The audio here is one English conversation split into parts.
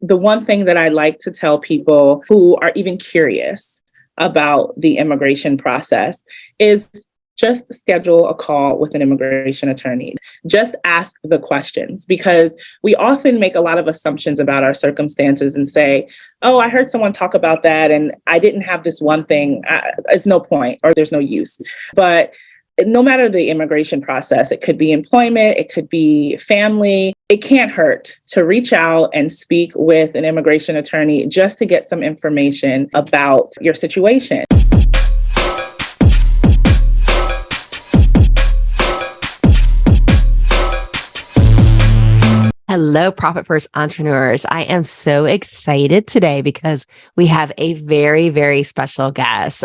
the one thing that I like to tell people who are even curious about the immigration process is just schedule a call with an immigration attorney. Just ask the questions, because we often make a lot of assumptions about our circumstances and say, oh, I heard someone talk about that and I didn't have this one thing. It's no point, or there's no use. But no matter the immigration process, it could be employment, it could be family. It can't hurt to reach out and speak with an immigration attorney just to get some information about your situation. Hello, Profit First entrepreneurs. I am so excited today because we have a very, very special guest.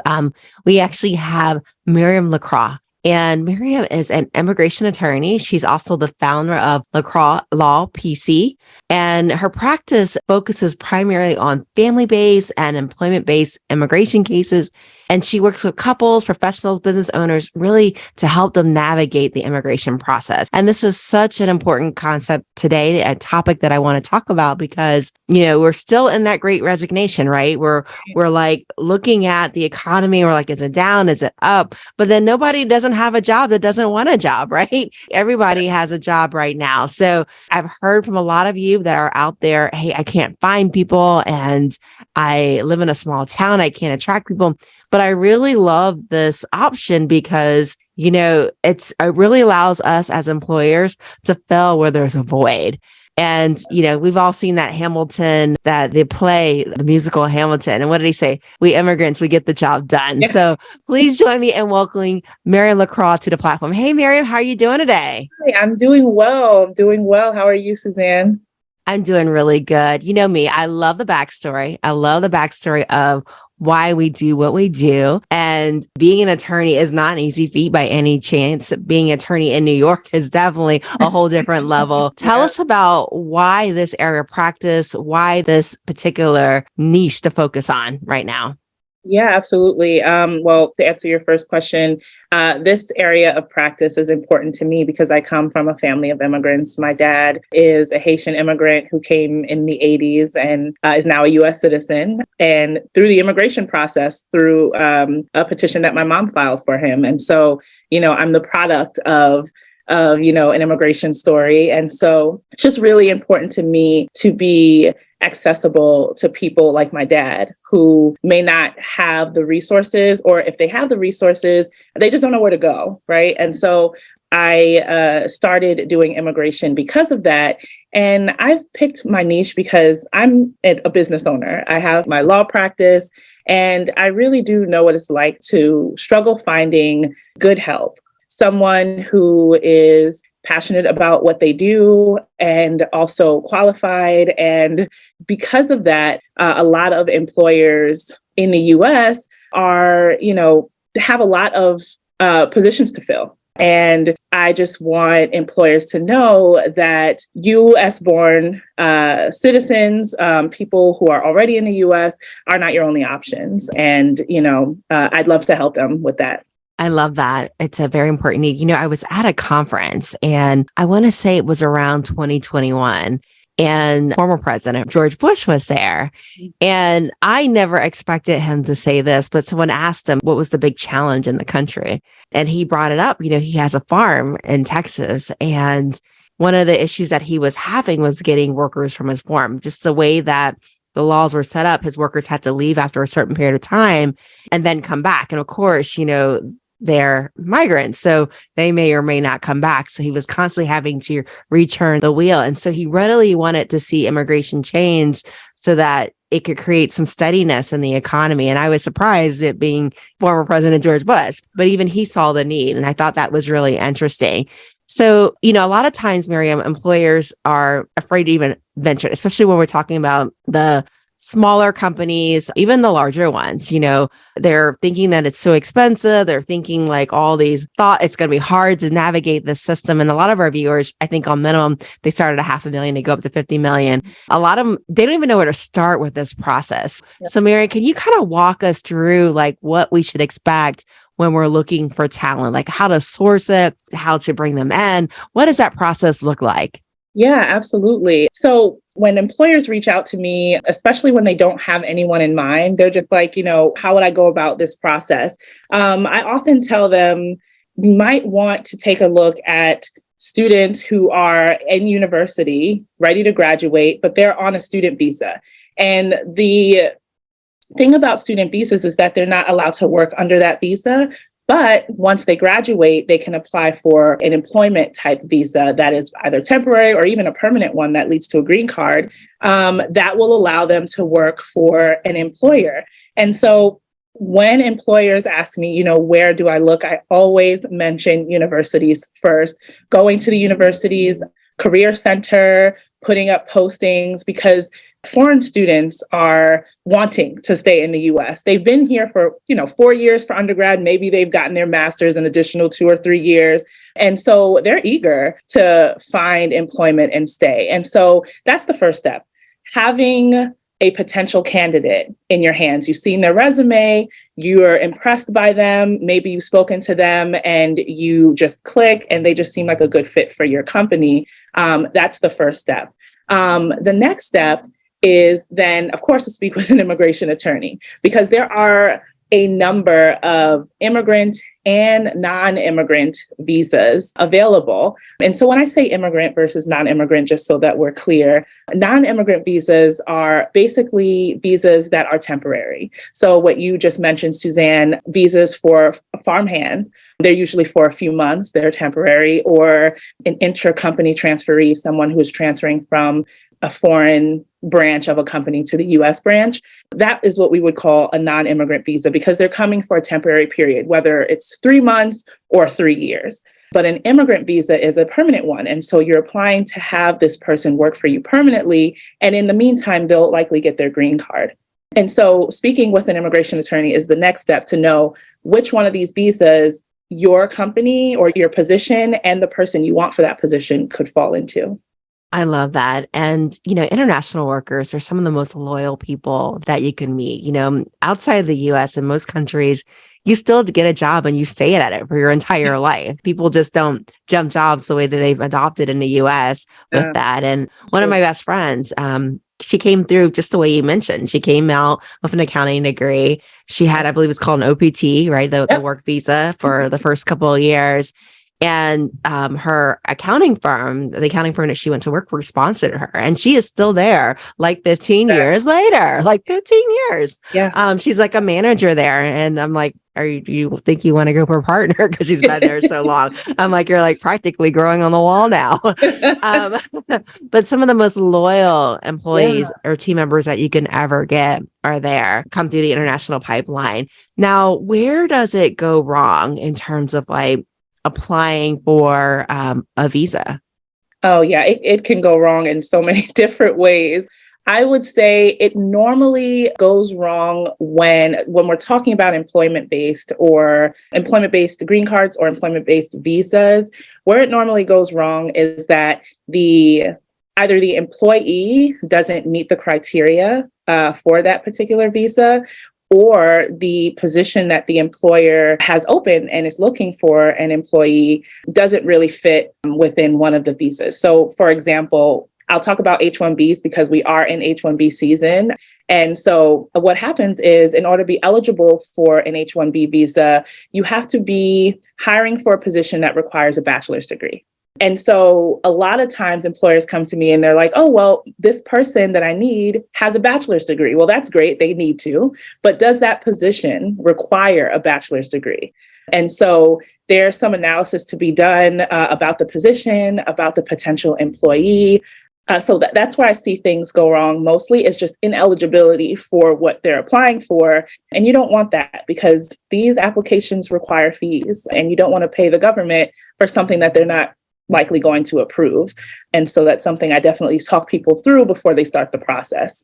We actually have Miriam Lacroix. And Miriam is an immigration attorney. She's also the founder of Lacroix Law, PC. And her practice focuses primarily on family-based and employment-based immigration cases. And she works with couples, professionals, business owners, really to help them navigate the immigration process. And this is such an important concept today, a topic that I want to talk about because, we're still in that great resignation, right? We're like looking at the economy. We're like, is it down? Is it up? But then nobody doesn't have a job that doesn't want a job, right? Everybody has a job right now. So I've heard from a lot of you that are out there, hey, I can't find people and I live in a small town. I can't attract people. But I really love this option because, it really allows us as employers to fill where there's a void. And, we've all seen that Hamilton, that they play the musical Hamilton. And what did he say? We immigrants, we get the job done. Yeah. So please join me in welcoming Miriam Lacroix to the platform. Hey, Miriam, how are you doing today? Hi, I'm doing well. How are you, Susanne? I'm doing really good. You know me, I love the backstory. I love the backstory of why we do what we do. And being an attorney is not an easy feat by any chance. Being an attorney in New York is definitely a whole different level. Tell us about why this area of practice, why this particular niche to focus on right now. Yeah, absolutely. Well, to answer your first question, this area of practice is important to me because I come from a family of immigrants. My dad is a Haitian immigrant who came in the 80s and is now a U.S. citizen. And through the immigration process, through a petition that my mom filed for him. And so, I'm the product of an immigration story. And so it's just really important to me to be accessible to people like my dad who may not have the resources, or if they have the resources, they just don't know where to go, right? And so I started doing immigration because of that. And I've picked my niche because I'm a business owner. I have my law practice, and I really do know what it's like to struggle finding good help. Someone who is passionate about what they do and also qualified. And because of that, a lot of employers in the US are, have a lot of positions to fill. And I just want employers to know that US born citizens, people who are already in the US, are not your only options. And, I'd love to help them with that. I love that. It's a very important need. I was at a conference and I want to say it was around 2021 and former President George Bush was there. And I never expected him to say this, but someone asked him what was the big challenge in the country. And he brought it up. He has a farm in Texas. And one of the issues that he was having was getting workers from his farm, just the way that the laws were set up. His workers had to leave after a certain period of time and then come back. And of course, they're migrants, so they may or may not come back. So he was constantly having to return the wheel. And so he readily wanted to see immigration change so that it could create some steadiness in the economy. And I was surprised at being former President George Bush, but even he saw the need. And I thought that was really interesting. So, a lot of times, Miriam, employers are afraid to even venture, especially when we're talking about the smaller companies, even the larger ones, they're thinking that it's so expensive. They're thinking like all these thought it's going to be hard to navigate this system. And a lot of our viewers, I think on minimum, they started at $500,000 to go up to 50 million. A lot of them, they don't even know where to start with this process. Yep. So Mary, can you kind of walk us through like what we should expect when we're looking for talent, like how to source it, how to bring them in? What does that process look like? Yeah, absolutely. So when employers reach out to me, especially when they don't have anyone in mind, they're just like, how would I go about this process? I often tell them you might want to take a look at students who are in university, ready to graduate, but they're on a student visa. And the thing about student visas is that they're not allowed to work under that visa. But once they graduate, they can apply for an employment type visa that is either temporary or even a permanent one that leads to a green card that will allow them to work for an employer. And so when employers ask me, where do I look? I always mention universities first, going to the universities, career center, putting up postings, because foreign students are wanting to stay in the US. They've been here for, 4 years for undergrad. Maybe they've gotten their master's an additional 2 or 3 years. And so they're eager to find employment and stay. And so that's the first step. Having a potential candidate in your hands. You've seen their resume, you're impressed by them, maybe you've spoken to them and you just click and they just seem like a good fit for your company. That's the first step. The next step is then, of course, to speak with an immigration attorney, because there are a number of immigrant and non-immigrant visas available. And so when I say immigrant versus non-immigrant, just so that we're clear, non-immigrant visas are basically visas that are temporary. So what you just mentioned, Susanne, visas for a farmhand, they're usually for a few months, they're temporary, or an intra-company transferee, someone who is transferring from a foreign branch of a company to the US branch. That is what we would call a non-immigrant visa, because they're coming for a temporary period, whether it's 3 months or 3 years. But an immigrant visa is a permanent one. And so you're applying to have this person work for you permanently. And in the meantime, they'll likely get their green card. And so speaking with an immigration attorney is the next step to know which one of these visas your company or your position and the person you want for that position could fall into. I love that. And, international workers are some of the most loyal people that you can meet. Outside of the US and most countries, you still get a job and you stay at it for your entire life. People just don't jump jobs the way that they've adopted in the US with that. And one of my best friends, she came through just the way you mentioned. She came out with an accounting degree. She had, I believe it's called an OPT, right? The work visa for the first couple of years. And her accounting firm, the accounting firm that she went to work for, sponsored her. And she is still there like 15 years later, like 15 years. Yeah. She's like a manager there. And I'm like, you think you want to go for a partner? Because she's been there so long. I'm like, you're like practically growing on the wall now. But some of the most loyal employees or team members that you can ever get are there, come through the international pipeline. Now, where does it go wrong in terms of like applying for a visa? Oh, yeah, it can go wrong in so many different ways. I would say it normally goes wrong when we're talking about employment-based green cards or employment-based visas. Where it normally goes wrong is that either the employee doesn't meet the criteria for that particular visa, or the position that the employer has open and is looking for an employee doesn't really fit within one of the visas. So, for example, I'll talk about H-1Bs because we are in H-1B season. And so what happens is, in order to be eligible for an H-1B visa, you have to be hiring for a position that requires a bachelor's degree. And so a lot of times employers come to me and they're like, oh, well, this person that I need has a bachelor's degree. Well, that's great. They need to. But does that position require a bachelor's degree? And so there's some analysis to be done about the position, about the potential employee. So that's where I see things go wrong mostly, is just ineligibility for what they're applying for. And you don't want that, because these applications require fees and you don't want to pay the government for something that they're not likely going to approve. And so that's something I definitely talk people through before they start the process.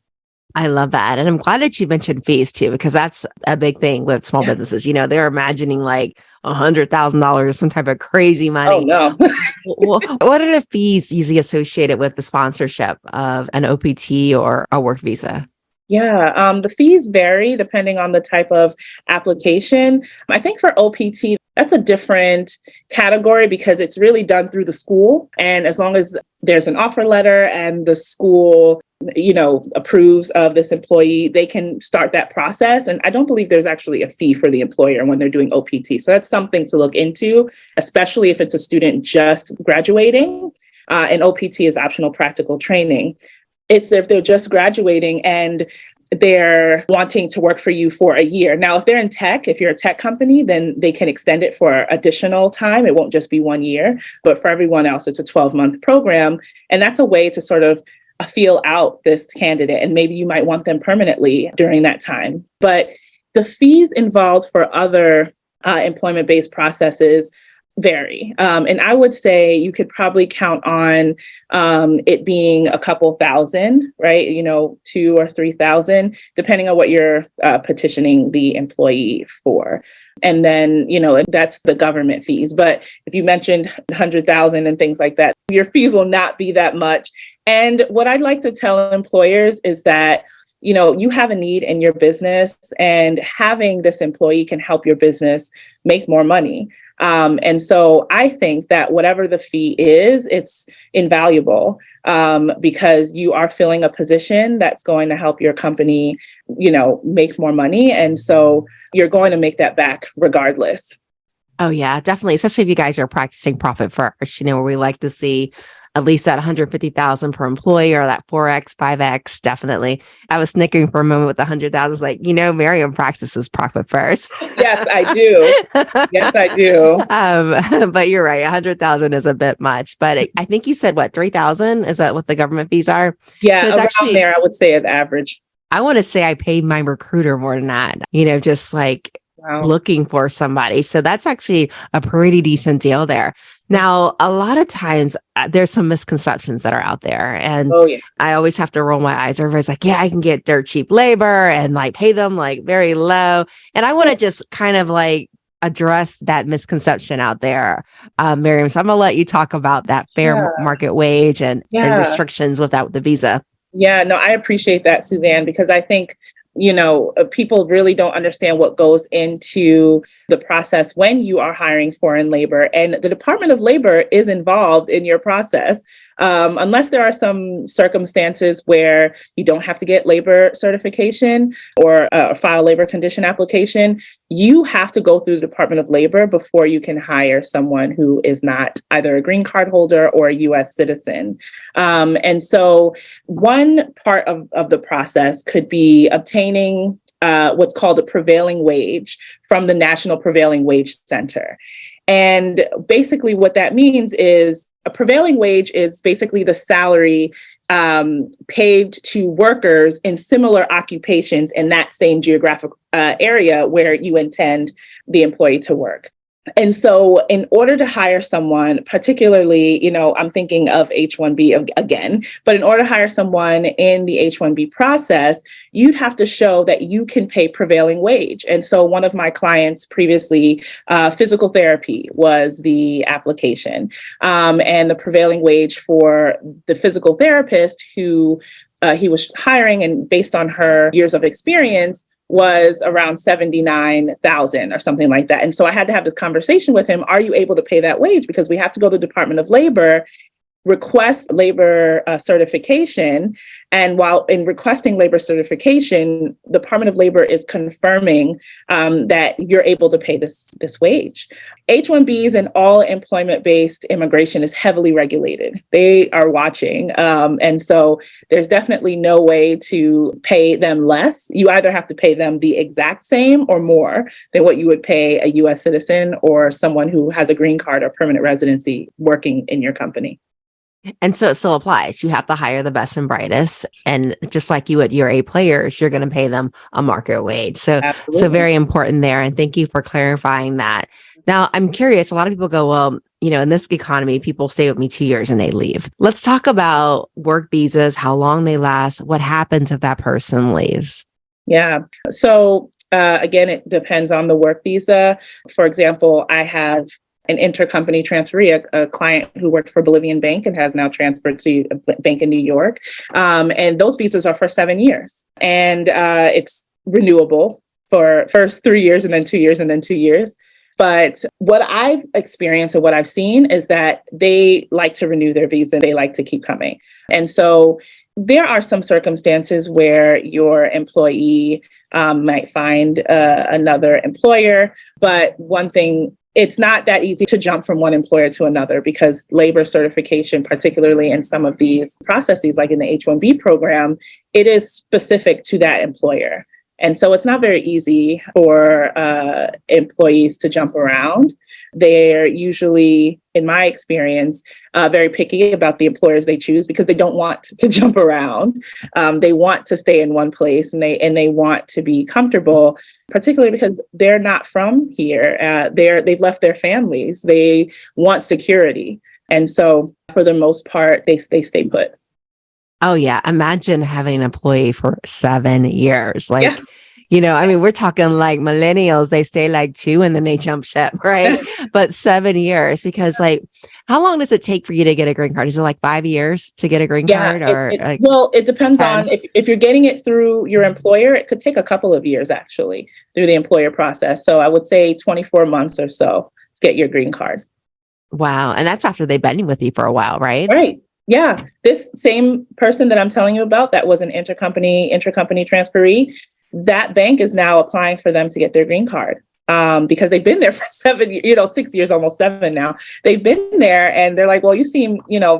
I love that. And I'm glad that you mentioned fees too, because that's a big thing with small businesses. They're imagining like $100,000, some type of crazy money. Oh, no. What are the fees usually associated with the sponsorship of an OPT or a work visa? Yeah, the fees vary depending on the type of application. I think for OPT, that's a different category because it's really done through the school. And as long as there's an offer letter and the school, approves of this employee, they can start that process. And I don't believe there's actually a fee for the employer when they're doing OPT. So that's something to look into, especially if it's a student just graduating. And OPT is optional practical training. It's if they're just graduating and they're wanting to work for you for a year. Now, if they're in tech, if you're a tech company, then they can extend it for additional time. It won't just be 1 year, but for everyone else, it's a 12-month program. And that's a way to sort of feel out this candidate. And maybe you might want them permanently during that time. But the fees involved for other employment-based processes vary. And I would say you could probably count on it being a couple thousand, right? 2,000 or 3,000, depending on what you're petitioning the employee for. And then, that's the government fees. But if you mentioned 100,000 and things like that, your fees will not be that much. And what I'd like to tell employers is that you have a need in your business, and having this employee can help your business make more money. And so I think that whatever the fee is, it's invaluable because you are filling a position that's going to help your company, make more money. And so you're going to make that back regardless. Oh, yeah, definitely. Especially if you guys are practicing profit first, where we like to see at least that 150,000 per employee or that 4X, 5X, definitely. I was snickering for a moment with the 100,000. It's like, Miriam practices profit first. Yes, I do. Yes, I do. But you're right. 100,000 is a bit much. But I think you said, 3,000? Is that what the government fees are? Yeah, so it's around there, I would say, as average. I want to say I paid my recruiter more than that, just like looking for somebody. So that's actually a pretty decent deal there. Now, a lot of times there's some misconceptions that are out there, and I always have to roll my eyes. Everybody's like, yeah, I can get dirt cheap labor and pay them very low. And I want to just kind of address that misconception out there. Miriam, so I'm going to let you talk about that fair market wage and restrictions with the visa. Yeah, no, I appreciate that, Susanne, because I think people really don't understand what goes into the process when you are hiring foreign labor. And the Department of Labor is involved in your process. Unless there are some circumstances where you don't have to get labor certification or file labor condition application, you have to go through the Department of Labor before you can hire someone who is not either a green card holder or a U.S. citizen. And so one part of the process could be obtaining what's called a prevailing wage from the National Prevailing Wage Center. And basically what that means is a prevailing wage is basically the salary paid to workers in similar occupations in that same geographic area where you intend the employee to work. And so in order to hire someone, particularly, I'm thinking of H-1B again, but in order to hire someone in the H-1B process, you'd have to show that you can pay prevailing wage. And so one of my clients previously, physical therapy was the application. And the prevailing wage for the physical therapist who he was hiring, and based on her years of experience, was around 79,000 or something like that. And so I had to have this conversation with him. Are you able to pay that wage? Because we have to go to the Department of Labor, request labor certification. And while in requesting labor certification, the Department of Labor is confirming that you're able to pay this wage. H-1Bs and all employment-based immigration is heavily regulated. They are watching. And so there's definitely no way to pay them less. You either have to pay them the exact same or more than what you would pay a U.S. citizen or someone who has a green card or permanent residency working in your company. And so it still applies. You have to hire the best and brightest. And just like you at your A players, you're going to pay them a market wage. So very important there. And thank you for clarifying that. Now, I'm curious, a lot of people go, well, in this economy, people stay with me 2 years and they leave. Let's talk about work visas, how long they last, what happens if that person leaves. Yeah. So again, it depends on the work visa. For example, I have an intercompany transferee, a client who worked for Bolivian Bank and has now transferred to a bank in New York. And those visas are for 7 years. And it's renewable for first 3 years and then 2 years and then 2 years. But what I've experienced and what I've seen is that they like to renew their visa. They like to keep coming. And so there are some circumstances where your employee might find another employer. But one thing, it's not that easy to jump from one employer to another because labor certification, particularly in some of these processes, like in the H-1B program, it is specific to that employer. And so it's not very easy for employees to jump around. They're usually, in my experience, very picky about the employers they choose because they don't want to jump around. They want to stay in one place and they want to be comfortable, particularly because they're not from here. They've left their families. They want security. And so for the most part, they stay put. Oh, yeah. Imagine having an employee for 7 years. Like, Yeah. I mean, we're talking like millennials, they stay like 2 and then they jump ship, right? But 7 years, because like, how long does it take for you to get a green card? Is it like 5 years to get a green card or like well, it depends 10? on if you're getting it through your employer, it could take a couple of years actually through the employer process. So I would say 24 months or so to get your green card. Wow. And that's after they've been with you for a while, right? Right. Yeah. This same person that I'm telling you about, that was an intercompany transferee, that bank is now applying for them to get their green card because they've been there for 6 years, almost 7 now. They've been there and they're like, well, you seem,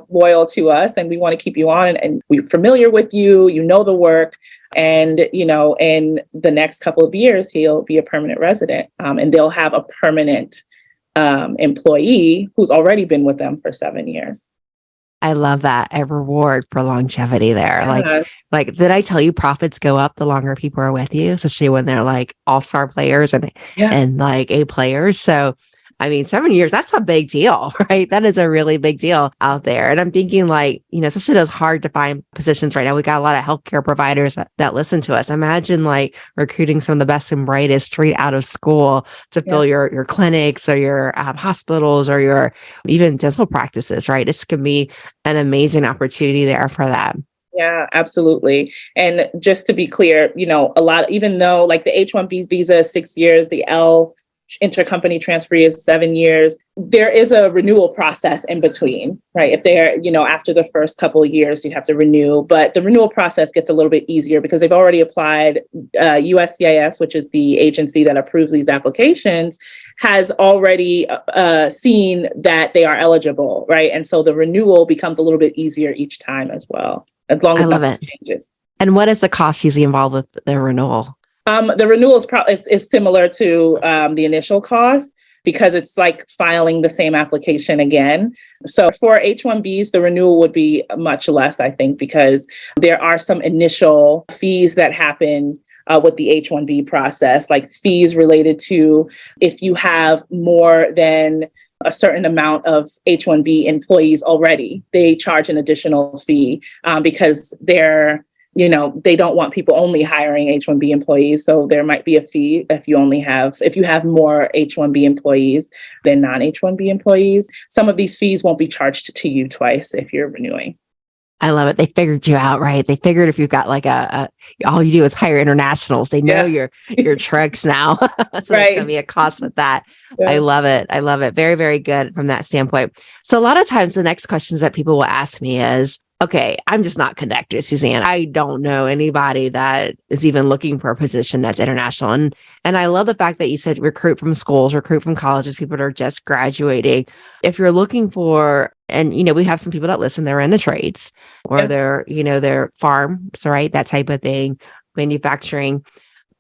loyal to us and we want to keep you on and we're familiar with you, the work. And, in the next couple of years, he'll be a permanent resident and they'll have a permanent employee who's already been with them for 7 years. I love that. A reward for longevity there. Yes. Like, did I tell you profits go up the longer people are with you, especially when they're like all-star players and like A players. So, I mean, 7 years, that's a big deal, right? That is a really big deal out there. And I'm thinking like, especially those hard to find positions right now, we got a lot of healthcare providers that listen to us. Imagine like recruiting some of the best and brightest straight out of school to fill your clinics or your hospitals or your even dental practices, right? This can be an amazing opportunity there for that. Yeah, absolutely. And just to be clear, even though like the H-1B visa is 6 years, the L intercompany transfer is 7 years, there is a renewal process in between, right? If they're, after the first couple of years, you have to renew, but the renewal process gets a little bit easier because they've already applied. USCIS, which is the agency that approves these applications, has already seen that they are eligible, right? And so the renewal becomes a little bit easier each time as well, as long as I love it. Changes. And what is the cost usually involved with the renewal? The renewal is similar to the initial cost because it's like filing the same application again. So for H-1Bs, the renewal would be much less, I think, because there are some initial fees that happen with the H-1B process, like fees related to if you have more than a certain amount of H-1B employees already, they charge an additional fee because they don't want people only hiring H-1B employees. So there might be a fee if you have more H-1B employees than non-H-1B employees. Some of these fees won't be charged to you twice if you're renewing. I love it. They figured you out, right? They figured if you've got like all you do is hire internationals. They know your tricks now. So There's going to be a cost with that. Yeah. I love it. I love it. Very, very good from that standpoint. So a lot of times the next questions that people will ask me is, okay, I'm just not connected, Susanne. I don't know anybody that is even looking for a position that's international. And I love the fact that you said recruit from schools, recruit from colleges, people that are just graduating. If you're looking for, and we have some people that listen, they're in the trades or they're farms, right? That type of thing, manufacturing.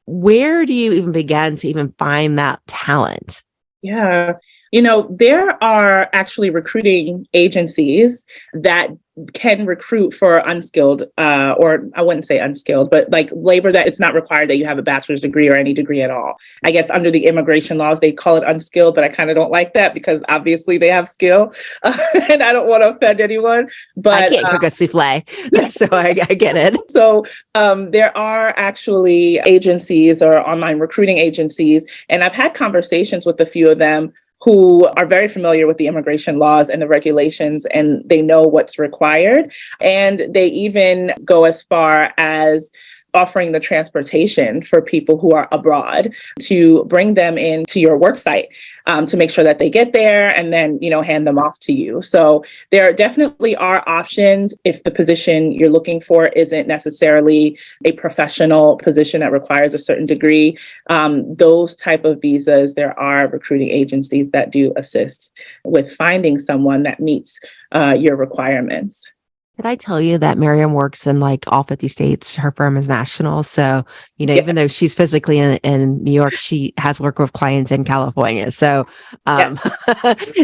Where do you even begin to even find that talent? Yeah. There are actually recruiting agencies that can recruit for unskilled, or I wouldn't say unskilled, but like labor that it's not required that you have a bachelor's degree or any degree at all. I guess under the immigration laws, they call it unskilled, but I kind of don't like that because obviously they have skill and I don't want to offend anyone. But I can't cook a souffle, so I get it. So there are actually agencies or online recruiting agencies, and I've had conversations with a few of them who are very familiar with the immigration laws and the regulations, and they know what's required. And they even go as far as offering the transportation for people who are abroad to bring them into your work site to make sure that they get there and then, hand them off to you. So there definitely are options if the position you're looking for isn't necessarily a professional position that requires a certain degree. Those type of visas, there are recruiting agencies that do assist with finding someone that meets your requirements. Did I tell you that Miriam works in like all 50 states? Her firm is national. So, even though she's physically in New York, she has worked with clients in California. So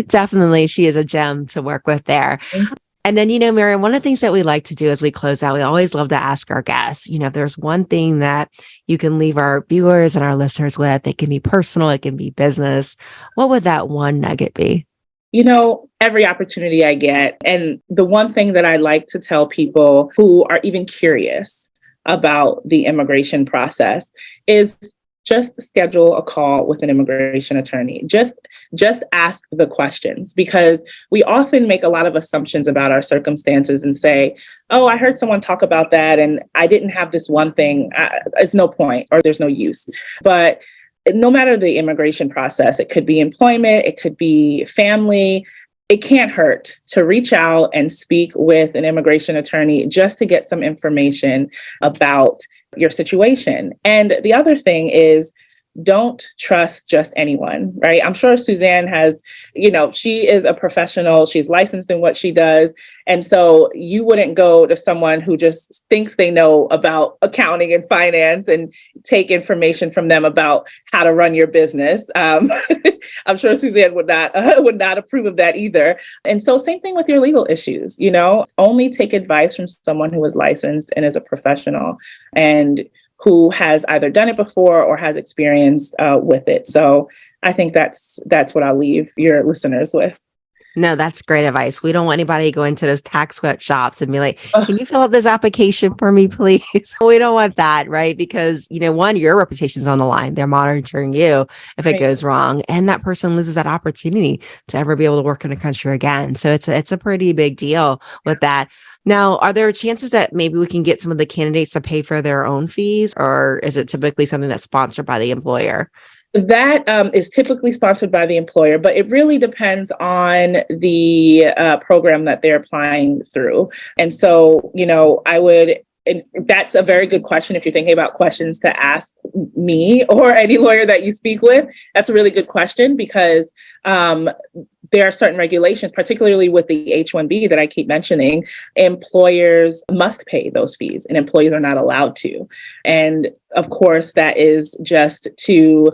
definitely she is a gem to work with there. Mm-hmm. And then, Miriam, one of the things that we like to do as we close out, we always love to ask our guests, if there's one thing that you can leave our viewers and our listeners with, it can be personal, it can be business. What would that one nugget be? Every opportunity I get. And the one thing that I like to tell people who are even curious about the immigration process is just schedule a call with an immigration attorney. Just ask the questions, because we often make a lot of assumptions about our circumstances and say, oh, I heard someone talk about that and I didn't have this one thing. It's no point, or there's no use. But no matter the immigration process, it could be employment, it could be family. It can't hurt to reach out and speak with an immigration attorney just to get some information about your situation. And the other thing is, don't trust just anyone, right? I'm sure Susanne has, she is a professional. She's licensed in what she does. And so you wouldn't go to someone who just thinks they know about accounting and finance and take information from them about how to run your business. I'm sure Susanne would not approve of that either. And so same thing with your legal issues, only take advice from someone who is licensed and is a professional and who has either done it before or has experience with it. So I think that's what I'll leave your listeners with. No, that's great advice. We don't want anybody to go into those tax sweatshops and be like, can you fill out this application for me, please? We don't want that, right? Because, one, your reputation's on the line. They're monitoring you if it goes wrong. And that person loses that opportunity to ever be able to work in a country again. So it's a pretty big deal with that. Now, are there chances that maybe we can get some of the candidates to pay for their own fees, or is it typically something that's sponsored by the employer? That is typically sponsored by the employer, but it really depends on the program that they're applying through. And so, and that's a very good question. If you're thinking about questions to ask me or any lawyer that you speak with, that's a really good question, because there are certain regulations, particularly with the H-1B that I keep mentioning. Employers must pay those fees and employees are not allowed to. And of course, that is just to,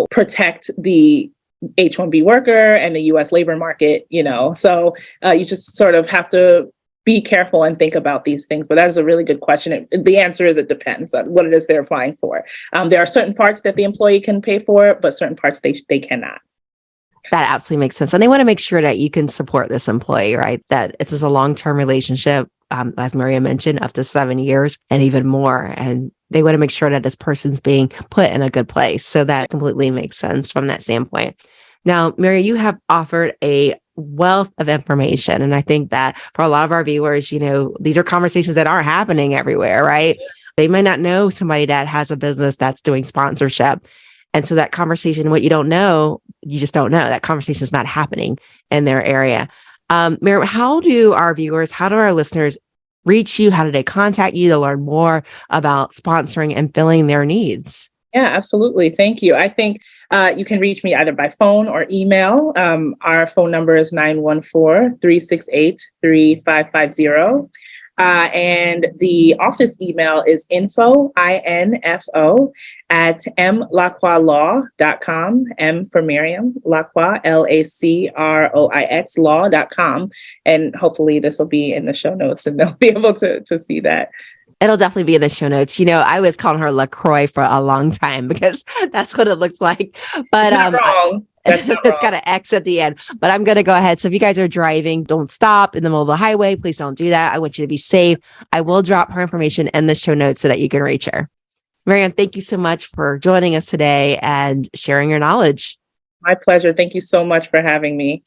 protect the H-1B worker and the US labor market, So you just sort of have to be careful and think about these things. But that is a really good question. The answer is it depends on what it is they're applying for. There are certain parts that the employee can pay for, but certain parts they cannot. That absolutely makes sense. And they want to make sure that you can support this employee, right? That it's a long-term relationship, as Maria mentioned, up to 7 years and even more. And they want to make sure that this person's being put in a good place. So that completely makes sense from that standpoint. Now, Maria, you have offered a wealth of information. And I think that for a lot of our viewers, these are conversations that aren't happening everywhere, right? They might not know somebody that has a business that's doing sponsorship. And so that conversation, what you don't know, you just don't know. That conversation is not happening in their area. Miriam, how do our listeners reach you? How do they contact you to learn more about sponsoring and filling their needs? Yeah, absolutely. Thank you. I think you can reach me either by phone or email. Our phone number is 914-368-3550. And the office email is info, I-N-F-O, at mlacroixlaw.com, M for Miriam, Lacroix, Lacroix, law.com. And hopefully this will be in the show notes and they'll be able to see that. It'll definitely be in the show notes. I was calling her Lacroix for a long time because that's what it looks like. But it's got an X at the end, but I'm going to go ahead. So if you guys are driving, don't stop in the middle of the highway. Please don't do that. I want you to be safe. I will drop her information in the show notes so that you can reach her. Miriam, thank you so much for joining us today and sharing your knowledge. My pleasure. Thank you so much for having me.